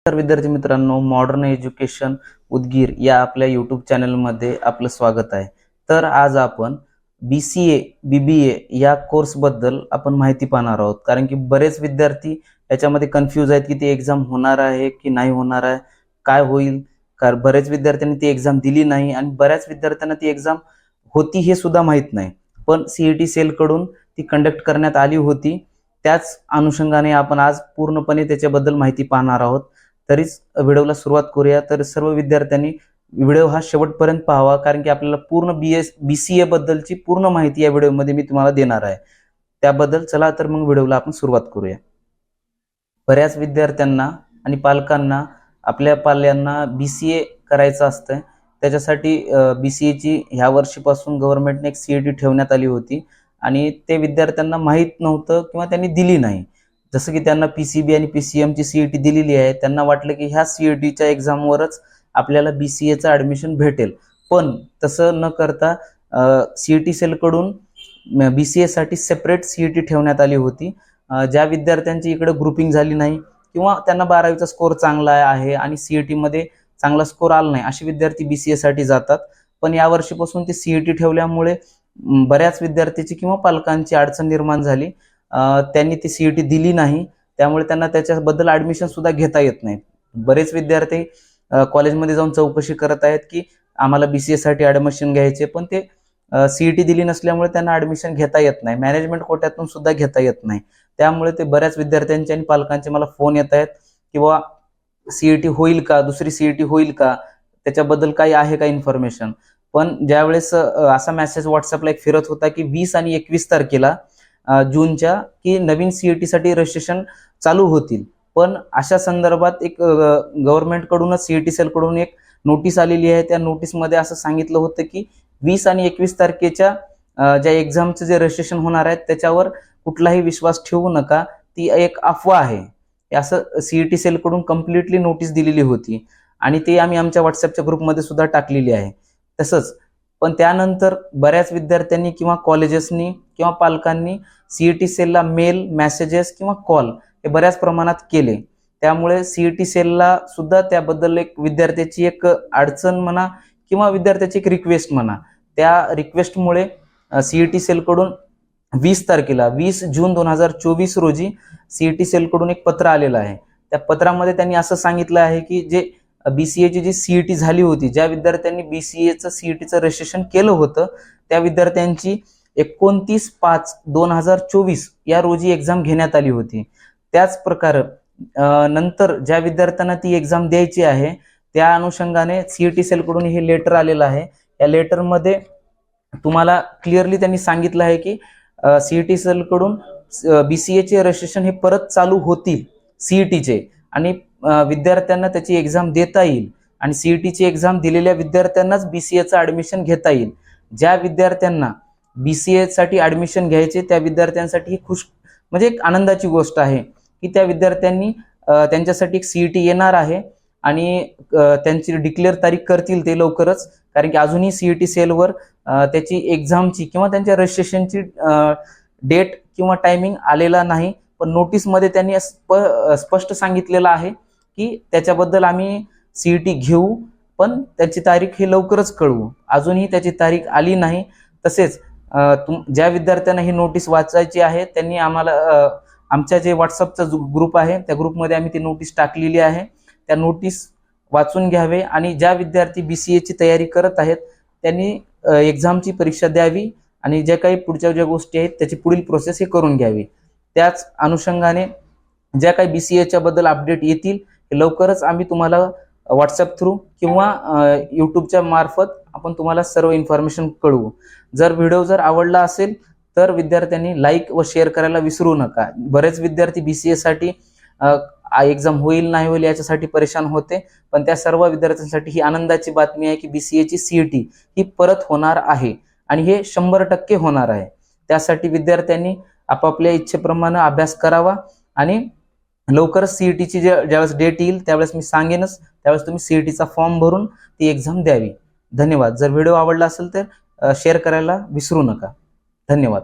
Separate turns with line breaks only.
तर विद्यार्थी मित्रांनो, मॉडर्न एज्युकेशन उदगीर या आपल्या यूट्यूब चॅनलमध्ये आपलं स्वागत आहे. तर आज आपण BCA BBA या कोर्सबद्दल आपण माहिती पाहणार आहोत. कारण की बरेच विद्यार्थी याच्यामध्ये कन्फ्यूज आहेत की ती एक्झाम होणार आहे की नाही होणार आहे, काय होईल. कारण बरेच विद्यार्थ्यांनी ती एक्झाम दिली नाही आणि बऱ्याच विद्यार्थ्यांना ती एक्झाम होती हे सुद्धा माहीत नाही. पण CET सेलकडून ती कंडक्ट करण्यात आली होती. त्याच अनुषंगाने आपण आज पूर्णपणे त्याच्याबद्दल माहिती पाहणार आहोत. तरीच व्हिडिओला सुरुवात करूया. तर सर्व विद्यार्थ्यांनी व्हिडिओ हा शेवटपर्यंत पाहावा, कारण की आपल्याला पूर्ण BCA बद्दलची पूर्ण माहिती या व्हिडिओमध्ये मी तुम्हाला देणार आहे. त्याबद्दल चला तर मग व्हिडिओला आपण सुरुवात करूया. बऱ्याच विद्यार्थ्यांना आणि पालकांना आपल्या पाल्यांना BCA करायचं असतं. त्याच्यासाठी BCA ची ह्या वर्षीपासून गव्हर्नमेंटने एक CET ठेवण्यात आली होती आणि ते विद्यार्थ्यांना माहीत नव्हतं किंवा त्यांनी दिली नाही. जसं की त्यांना PCB आणि PCM ची CET दिलेली आहे, त्यांना वाटलं की ह्या CETच्या एक्झामवरच आपल्याला BCAचं ॲडमिशन भेटेल. पण तसं न करता CET सेलकडून BCA साठी सेपरेट CET ठेवण्यात आली होती. ज्या विद्यार्थ्यांची इकडे ग्रुपिंग झाली नाही किंवा त्यांना 12वीचा स्कोर चांगला आहे आणि CET मध्ये चांगला स्कोर आला नाही, असे विद्यार्थी BCA साठी जातात. पण या वर्षीपासून ते CET ठेवल्यामुळे बऱ्याच विद्यार्थ्यांची किंवा पालकांची अडचण निर्माण झाली. त्यांनी ती CET दिली नाही, त्यामुळे त्यांना त्याच्याबद्दल ॲडमिशन सुद्धा घेता येत नाही. बरेच विद्यार्थी कॉलेजमध्ये जाऊन चौकशी करत आहेत की आम्हाला BCA साठी ॲडमिशन घ्यायचे, पण ते CET दिली नसल्यामुळे त्यांना ॲडमिशन घेता येत नाही. मॅनेजमेंट कोट्यातून सुद्धा घेता येत नाही. त्यामुळे ते बऱ्याच विद्यार्थ्यांचे आणि पालकांचे मला फोन येत आहेत किंवा CET होईल का, दुसरी CET होईल का, त्याच्याबद्दल काही आहे का इन्फॉर्मेशन. पण ज्यावेळेस असा मेसेज व्हॉट्सअपला एक फिरत होता की 20 आणि 21 तारखेला जूनच्या की नवीन CET साठी रजिस्ट्रेशन चालू होतील. पण अशा संदर्भात एक गव्हर्नमेंटकडूनच CET सेलकडून एक नोटीस आलेली आहे. त्या नोटीसमध्ये असं सांगितलं होतं की 20 आणि 21 तारखेच्या ज्या एक्झामचं जे रजिस्ट्रेशन होणार आहे त्याच्यावर कुठलाही विश्वास ठेवू नका, ती एक अफवा आहे, असं CET सेलकडून कम्प्लिटली नोटीस दिलेली होती आणि ते आम्ही आमच्या व्हॉट्सअपच्या ग्रुपमध्ये सुद्धा टाकलेली आहे. तसंच पण त्यानंतर बऱ्याच विद्यार्थ्यांनी किंवा कॉलेजेसनी किंवा पालकांनी CET सेलला मेल, मेसेजेस किंवा कॉल हे बऱ्याच प्रमाणात केले. त्यामुळे CET सेलला सुद्धा त्याबद्दल एक विद्यार्थ्याची एक अडचण म्हणा किंवा विद्यार्थ्याची एक रिक्वेस्ट म्हणा, त्या रिक्वेस्टमुळे CET सेलकडून 20 जून 2024 रोजी CET सेलकडून एक पत्र आलेलं आहे. त्या पत्रामध्ये त्यांनी असं सांगितलं आहे की जे BCA ची जी CET झाली होती, ज्या विद्यार्थ्यांनी BCAचं CETचं रजिस्ट्रेशन केलं होतं, त्या विद्यार्थ्यांची 29/5/2024 या रोजी एक्झाम घेण्यात आली होती. त्याच प्रकारे नंतर ज्या विद्यार्थ्यांना ती एक्झाम द्यायची आहे त्या अनुषंगाने CET सेलकडून हे लेटर आलेलं आहे. या लेटरमध्ये तुम्हाला क्लिअरली त्यांनी सांगितलं आहे की CET सेलकडून BCA चे रजिस्ट्रेशन हे परत चालू होतील CETचे आणि विद्यार्थ्यांना त्याची एक्झाम देता येईल आणि CETची एक्झाम दिलेल्या विद्यार्थ्यांनाच BCAचं ॲडमिशन घेता येईल. ज्या विद्यार्थ्यांना BCA साठी ॲडमिशन घ्यायचे त्या विद्यार्थ्यांसाठी ही म्हणजे एक आनंदाची गोष्ट आहे की त्या विद्यार्थ्यांनी त्यांच्यासाठी एक CET येणार आहे आणि त्यांची डिक्लेअर तारीख करतील ते लवकरच. कारण की अजूनही CET सेलवर त्याची एक्झामची किंवा त्यांच्या रजिस्ट्रेशनची डेट किंवा टायमिंग आलेला नाही. पण नोटीसमध्ये त्यांनी स्पष्ट सांगितलेलं आहे की त्याच्याबद्दल आम्ही CET घेऊ, पण त्याची तारीख ही लवकरच कळवू. अजूनही त्याची तारीख आली नाही. तसेच ज्या विद्यार्थ्यांना ही नोटीस वाचायची आहे त्यांनी आम्हाला आमच्या जे व्हॉट्सअपचा ग्रुप आहे त्या ग्रुपमध्ये आम्ही ती नोटीस टाकलेली आहे. त्या नोटीस वाचून घ्यावे आणि ज्या विद्यार्थी BCAची तयारी करत आहेत त्यांनी एक्झामची परीक्षा द्यावी आणि ज्या काही पुढच्या ज्या गोष्टी आहेत त्याची पुढील प्रोसेस हे करून घ्यावी. त्याच अनुषंगाने ज्या काही BCAच्या बद्दल अपडेट येतील लवकरच आम्ही तुम्हाला व्हॉट्सअप थ्रू किंवा यूट्यूबच्या मार्फत आपण तुम्हाला सर्व इन्फॉर्मेशन कळवू. जर व्हिडिओ आवडला असेल तर विद्यार्थ्यांनी लाईक व शेअर करायला विसरू नका. बरेच विद्यार्थी BCA साठी एक्झाम होईल नाही होईल याच्यासाठी परेशान होते, पण त्या सर्व विद्यार्थ्यांसाठी ही आनंदाची बातमी आहे की BCAची CET ही परत होणार आहे आणि हे 100% होणार आहे. त्यासाठी विद्यार्थ्यांनी आपापल्या इच्छेप्रमाणे अभ्यास करावा आणि लवकरच CETची ज्यावेळेस डेट येईल त्यावेळेस मी सांगेनच, त्यावेळेस तुम्ही CETचा फॉर्म भरून ती एक्झाम द्यावी. धन्यवाद. जर व्हिडिओ आवडला असेल तर शेअर करायला विसरू नका. धन्यवाद.